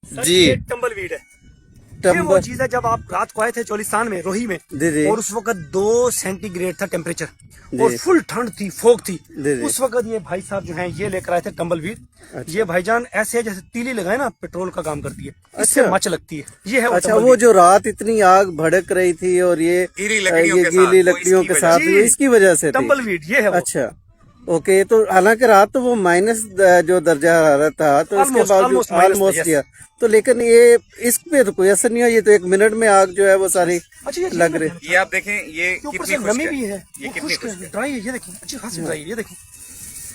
जी ये टम्बलवीड है। ये वो चीज है, जब आप रात को आए थे चोलिस्तान में रोही में, और उस वक्त 2 सेंटीग्रेड था टेम्परेचर और फुल ठंड थी, फोग थी। उस वक्त ये भाई साहब जो हैं ये लेकर आए थे टम्बलवीड। अच्छा। ये भाईजान ऐसे है जैसे तीली लगाए ना, पेट्रोल का काम करती है, इससे अच्छा। मच लगती है। ये है अच्छा, वो जो रात इतनी आग भड़क रही थी और ये गीली लकड़ियों के साथ इसकी वजह से टम्बलवीड ये है वो। अच्छा ओके। तो हालांकि रात तो वो माइनस जो दर्जा हरारत था, तो इसके बावजूद ऑलमोस्ट किया, तो लेकिन ये इस पे तो कोई असर नहीं हुआ। ये तो 1 मिनट में आग जो है वो सारी लग रही। ये आप देखें, ये कितनी नमी भी है, ये कितनी खुश्क है, ड्राई है। ये देखिए अच्छी खासी ड्राई है। ये देखिए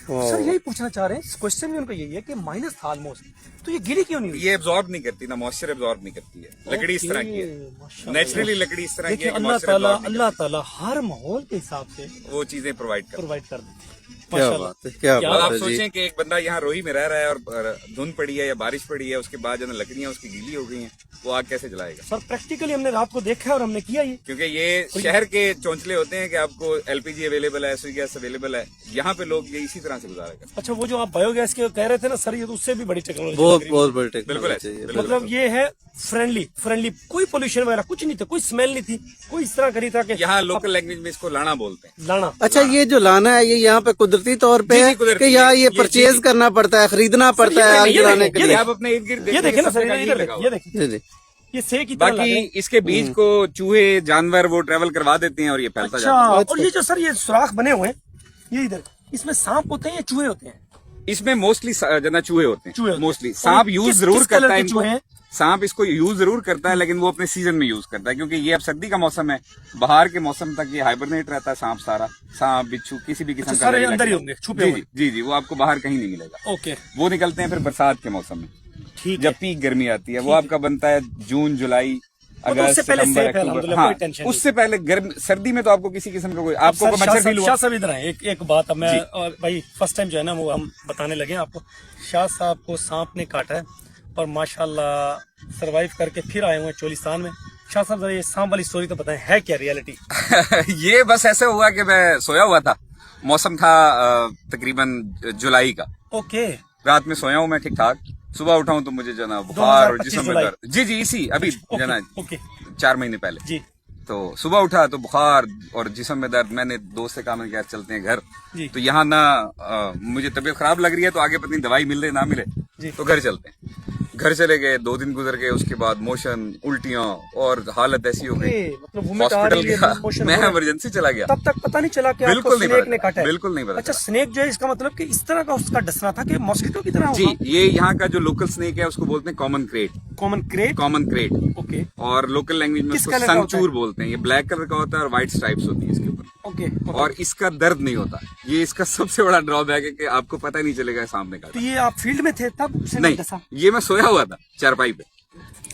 सर, यही पूछना चाह रहे हैं, क्वेश्चन भी उनका यही है कि माइनस था ऑलमोस्ट, तो ये गीली क्यों नहीं हुई? ये एब्जॉर्ब नहीं करती ना, मॉइस्चर एब्जॉर्ब नहीं करती है। लकड़ी इस तरह की है, नेचुरली लकड़ी इस तरह की है। अल्लाह ताला हर माहौल के हिसाब से वो चीजें प्रोवाइड कर देते हैं। क्या बात है, क्या बात आप है जी। सोचें कि एक बंदा यहाँ रोही में रह रहा है और धुंध पड़ी है या बारिश पड़ी है, उसके बाद जो है लकड़ियां उसकी गीली हो गई हैं, वो आग कैसे जलाएगा? सर प्रैक्टिकली हमने रात को देखा है और हमने किया ये, क्योंकि ये शहर के चौंचले होते हैं कि आपको एलपीजी अवेलेबल है, स्विच गैस अवेलेबल है। यहाँ पे लोग ये इसी तरह से गुजारा करते हैं। अच्छा, वो जो आप बायोगैस के कह रहे थे ना सर, ये तो उससे भी बड़ी टेक्नोलॉजी, बहुत बड़ी टेक्नोलॉजी है। मतलब ये है फ्रेंडली, कोई पोल्यूशन वगैरह कुछ नहीं था, कोई स्मेल नहीं थी, कोई इस तरह करी था कि यहाँ लोकल लैंग्वेज में इसको लाना बोलते हैं। लाना। अच्छा, ये जो लाना है ये यहाँ पे कुदरती तौर पे है कि यहाँ ये परचेज करना पड़ता है, खरीदना पड़ता है आग जलाने के लिए? आप अपने इर्द गिर्द ये देखें ना सर, ये देखिए, ये से की तरह बाकी इसके बीज को चूहे जानवर वो ट्रेवल करवा देते हैं और ये फैलता जाता है। और ये जो सर ये सुराख बने हुए हैं, ये इधर, इसमें सांप होते हैं या चूहे होते हैं? इसमें मोस्टली जना चूहे होते हैं। मोस्टली सांप यूज जरूर करता है इनको, सांप इसको यूज जरूर करता है, लेकिन वो अपने सीजन में यूज करता है, क्योंकि ये अब सर्दी का मौसम है। बाहर के मौसम तक ये हाइबरनेट रहता है सांप सारा, सांप बिच्छू किसी भी किस्म का अंदर ही होंगे छुपे हुए। जी, वो आपको बाहर कहीं नहीं मिलेगा। ओके, वो निकलते हैं फिर बरसात के मौसम में, ठीक, जब पीक गर्मी आती है। वो आपका बनता है जून, जुलाई, अगस्त, सितंबर, अक्टूबर। हाँ, उससे पहले गर्म सर्दी में तो आपको किसी किस्म का कोई आपको मच्छर फील हुआ? शाह साहब इधर आए, एक बात मैं और भाई फर्स्ट टाइम जो है ना वो हम बताने लगे आपको। शाह साहब को सांप ने काटा है और माशाल्लाह सरवाइव करके फिर आए हुए हैं चोलिस्तान में। शाह साहब जरा ये सांप वाली स्टोरी तो बताएं, है क्या रियलिटी? ये बस ऐसे हुआ कि मैं सोया हुआ था, मौसम था तकरीबन जुलाई का। ओके, रात में सोया हूँ मैं ठीक ठाक, सुबह उठा हूँ तो मुझे जना बुखार और जिस्म में दर्द। जी, इसी अभी जना 4 महीने पहले जी। तो सुबह उठा तो बुखार और जिस्म में दर्द। मैंने दोस्त से कहा, मैंने कहा चलते हैं घर, तो यहाँ ना मुझे तबीयत खराब लग रही है, तो आगे पता नहीं दवाई मिल रही ना मिले, तो घर चलते हैं। घर चले गए, 2 दिन गुजर गए, उसके बाद मोशन, उल्टियां और हालत ऐसी हो गई, हॉस्पिटल गया, मैं इमरजेंसी चला गया। तब तक पता नहीं चला कि बिल्कुल स्नेक ने काटा है? बिल्कुल नहीं पता। अच्छा, स्नेक जो है इसका मतलब कि इस तरह का उसका डसना था कि मॉस्किटो की तरह? जी, ये यहाँ का जो लोकल स्नेक है उसको बोलते हैं common crate. Common crate, okay. और लोकल लैंग्वेज में उसको संगचूर बोलते हैं। ये ब्लैक कलर का होता है और व्हाइट स्ट्राइप्स होती है इसके ऊपर। ओके। और इसका दर्द नहीं होता, ये इसका सबसे बड़ा ड्रॉबैक है कि आपको पता नहीं चलेगा सामने का। तो ये आप फील्ड में थे तब? नहीं, ये मैं सोया हुआ था चारपाई पे।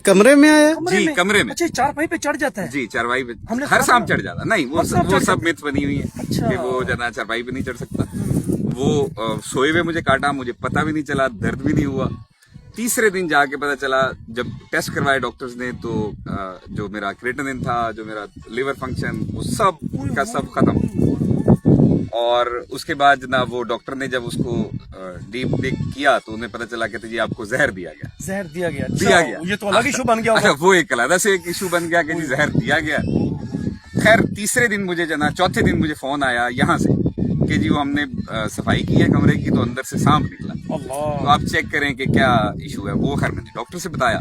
कमरे में आया? जी, कमरे में। अच्छा, चारपाई पे चढ़ जाता है? जी, चारपाई पे हर सांप चढ़ जाता। नहीं, वो सब मिथ बनी हुई है कि वो जना चारपाई पे नहीं चढ़ सकता। वो सोए हुए मुझे काटा, मुझे पता भी नहीं चला, दर्द भी नहीं हुआ। तीसरे दिन जाके पता चला, जब टेस्ट करवाए डॉक्टर्स ने, तो जो मेरा क्रेटिनिन था, जो मेरा लिवर फंक्शन, वो सब का सब खत्म। और उसके बाद ना वो डॉक्टर ने जब उसको डीप डिग किया तो उन्हें पता चला कि जी आपको जहर दिया गया। जहर दिया गया? ये तो अलग इशू बन गया। अच्छा, वो एक अलग से एक इशू बन गया कि जी जहर दिया गया। खैर, तीसरे दिन मुझे जना, चौथे दिन मुझे फोन आया यहाँ से कि जी वो हमने सफाई की है कमरे की, तो अंदर से सांप निकला, तो आप चेक करें कि क्या इशू है। वो खैर मैंने डॉक्टर से बताया,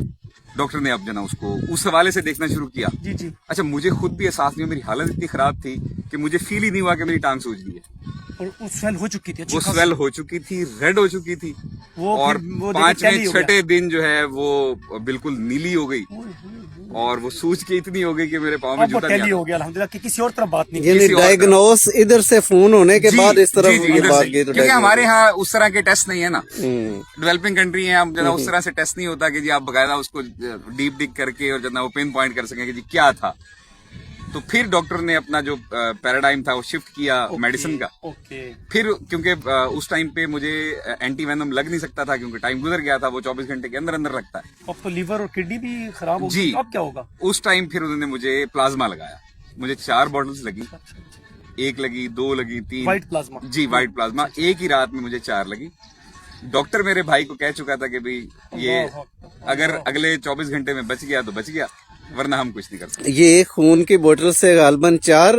डॉक्टर ने अब जना उसको उस हवाले से देखना शुरू किया। जी। अच्छा, मुझे खुद भी एहसास नहीं हुआ, मेरी हालत इतनी खराब थी कि मुझे फील ही नहीं हुआ कि मेरी टांग सूज गई है। और वो स्वेल हो चुकी थी? वो स्वेल हो चुकी थी, रेड हो चुकी थी, और 5वें 6ठे दिन जो है वो बिल्कुल नीली हो गई, और वो सूज के इतनी हो गई कि मेरे पाँव में जूता नहीं हो गया। अल्हम्दुलिल्लाह कि किसी और तरफ बात नहीं, यानी डायग्नोस इधर से फोन होने के बाद इस तरफ ये बात गई। क्योंकि हमारे यहाँ उस तरह के टेस्ट नहीं है ना, डेवलपिंग कंट्री है, हम जना उस तरह से टेस्ट नहीं होता कि जी आप बकायदा उसको डीप डिग करके और जना वो पिन पॉइंट कर सकें कि जी क्या था। तो फिर डॉक्टर ने अपना जो पैराडाइम था वो शिफ्ट किया मेडिसिन का। फिर क्योंकि उस टाइम पे मुझे एंटी वेनम लग नहीं सकता था, क्योंकि टाइम गुजर गया था, वो 24 घंटे के अंदर अंदर लगता है। अब तो लीवर और किडनी भी खराब हो गई, अब क्या होगा? उस टाइम फिर उन्होंने मुझे प्लाज्मा लगाया। मुझे 4 बॉटल्स लगी, 1 लगी, 2 लगी, 3। White plasma? जी, व्हाइट प्लाज्मा। एक ही रात में मुझे 4 लगी। डॉक्टर मेरे भाई को कह चुका था कि भाई ये अगर अगले 24 घंटे में बच गया तो बच गया, वरना हम कुछ नहीं कर सकते। ये खून की बोतल से गालबन 4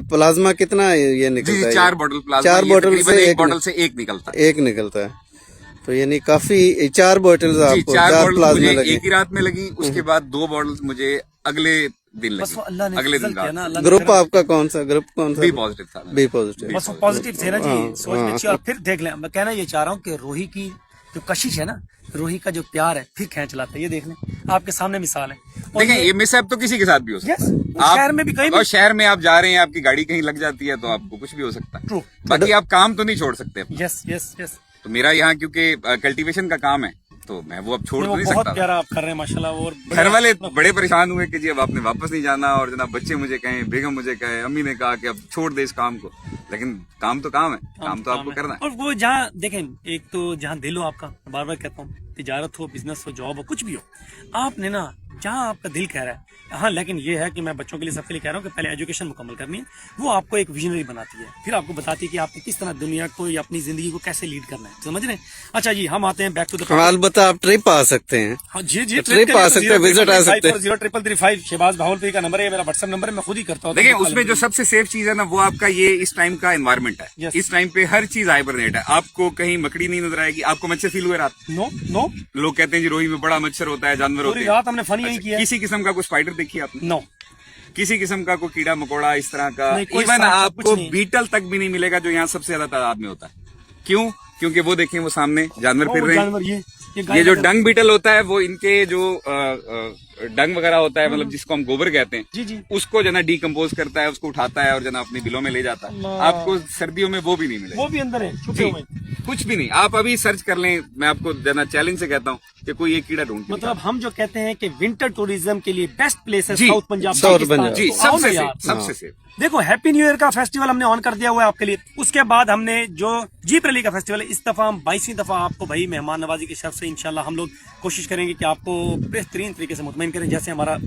प्लाज्मा कितना ये निकलता है? 4 बोतल प्लाज्मा, 4 बोतल से एक बोतल से एक निकलता है। एक निकलता है, तो यानी काफी 4 बोतल आपको 4 बोतल प्लाज्मा मुझे लगे। एक ही रात में लगी, उसके बाद 2 बोतल मुझे अगले दिन बस वो लगी, अल्लाह ने अगले फजल दिन किया ना, रात। अल्लाह ने ग्रुप करम- आपका कौन सा? ग्रुप कौन सा? बी पॉजिटिव था। B positive. बस वो पॉजिटिव थे ना जी, हाँ, सोच में अच्छी। और फिर देख लें, मैं कहना ये चाह रहा हूँ कि रोही की जो कशिश है ना, रोही का जो प्यार है फिर खींच लाता है। ये देख लें, आपके सामने मिसाल है। और देखें, ये- ये मिसहैप तो किसी के साथ भी हो सकता Yes, है। वो शहर में भी कहीं भी- और शहर में आप जा रहे हैं, आपकी गाड़ी कहीं लग जाती है तो आपको कुछ भी हो सकता है। True. बाकी आप काम तो नहीं छोड़ सकते अपना। यस यस यस, तो मेरा यहाँ क्योंकि कल्टीवेशन का काम है, तो मैं वो अब छोड़ तो वो नहीं बहुत सकता। प्यारा आप कर रहे हैं माशाल्लाह। और घर वाले बड़े परेशान हुए कि जी अब आपने वापस नहीं जाना, और जनाब बच्चे मुझे कहें, बेगम मुझे कहे, अम्मी ने कहा कि अब छोड़ दे इस काम को। लेकिन काम तो काम है, काम तो आपको है। करना है। और वो जहाँ देखें, एक तो जहाँ दिल हो आपका, बार बार कहता हूँ, तिजारत हो, बिजनेस हो, जॉब हो, कुछ भी हो, आपने ना जहाँ आपका दिल कह रहा है। हाँ, लेकिन ये है कि मैं बच्चों के लिए, सबके लिए कह रहा हूँ कि पहले एजुकेशन मुकम्मल करनी है। वो आपको एक विजनरी बनाती है, फिर आपको बताती है कि आपको किस तरह दुनिया को या अपनी जिंदगी को कैसे लीड करना है। समझ रहे हैं? अच्छा जी, हम आते हैं बैक टू द हाँ, अलबत्ता आप ट्रिप आ सकते हैं। हाँ जी जी, ट्रिप आ सकते हैं, विजिट आ सकते हैं। 03335 शहबाज भावलपुरी का नंबर है, मेरा व्हाट्सएप नंबर है, मैं खुद ही करता हूँ। देखिए, उसमें जो सबसे सेफ चीज है ना, वो आपका ये इस टाइम का एनवायरमेंट है। Yes. इस टाइम पे हर चीज हाइबरनेट है। आपको कहीं मकड़ी नहीं नजर आएगी। आपको मच्छर फील हुए रात? नो नो, लोग कहते हैं जी रोही में बड़ा मच्छर होता है, जानवर होते पूरी हैं। रात हमने फन यही किया है। किसी किस्म का कोई स्पाइडर देखी आपने? नो, किसी किस्म का कोई कीड़ा मकोड़ा इस तरह का? नहीं, कोई इवन सांप, आपको कुछ नहीं। बीटल तक भी नहीं मिलेगा, जो यहाँ सबसे ज्यादा तादाद में होता है। क्यों? क्योंकि वो देखें, वो सामने जानवर फिर रहे हैं। जानवर ये ये जो डंग बीटल होता है, वो इनके जो डंग वगैरह होता है, मतलब जिसको हम गोबर कहते हैं, जी जी, उसको जना डिकम्पोज करता है, उसको उठाता है और जना अपने बिलों में ले जाता है। अल्लाह। आपको सर्दियों में वो भी नहीं मिलेगा। वो भी अंदर है, छुपे जी, हुए। कुछ भी नहीं। आप अभी सर्च कर लें, मैं आपको जना चैलेंज से कहता हूँ कि कोई एक कीड़ा ढूंढ के मतलब हम जो कहते हैं कि विंटर टूरिज्म के लिए बेस्ट प्लेस है जी, साउथ पंजाब, साउथ पाकिस्तान। पंजाब। जी, तो आओ ना सबसे यार। सेफ, सबसे सेफ। देखो, हैप्पी न्यू ईयर का फेस्टिवल हमने ऑन कर दिया हुआ है आपके लिए। उसके बाद हमने जो जीप रैली का फेस्टिवल है, इस दफा हम 22वीं दफा आपको भाई मेहमान नवाजी की शर्फ से इंशाल्लाह हम लोग कोशिश करेंगे कि आपको बेहतरीन तरीके से मुतमईन करें। जैसे हमारा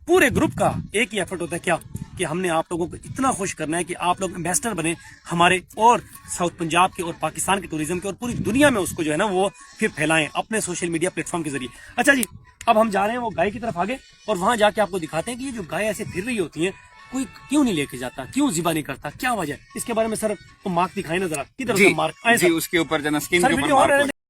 पूरे ग्रुप का एक ही एफर्ट होता है, क्या कि हमने आप लोगों को इतना खुश करना है कि आप लोग एम्बेसडर बने हमारे, और साउथ पंजाब के और पाकिस्तान के टूरिज्म के, और पूरी दुनिया में उसको जो है ना वो फिर फैलाएं अपने सोशल मीडिया प्लेटफॉर्म के जरिए। अच्छा जी, अब हम जा रहे हैं वो गाय की तरफ आगे, और वहां जाके आपको दिखाते हैं कि ये जो गाय ऐसे फिर रही होती है, कोई क्यों नहीं लेके जाता, क्यों जिबा नहीं करता, क्या वजह है? इसके बारे में सर तो मार्क दिखाए ना जरा, किधर जी, मार्क आए जी, सर? उसके ऊपर जना स्किन सर के ऊपर वीडियो और mark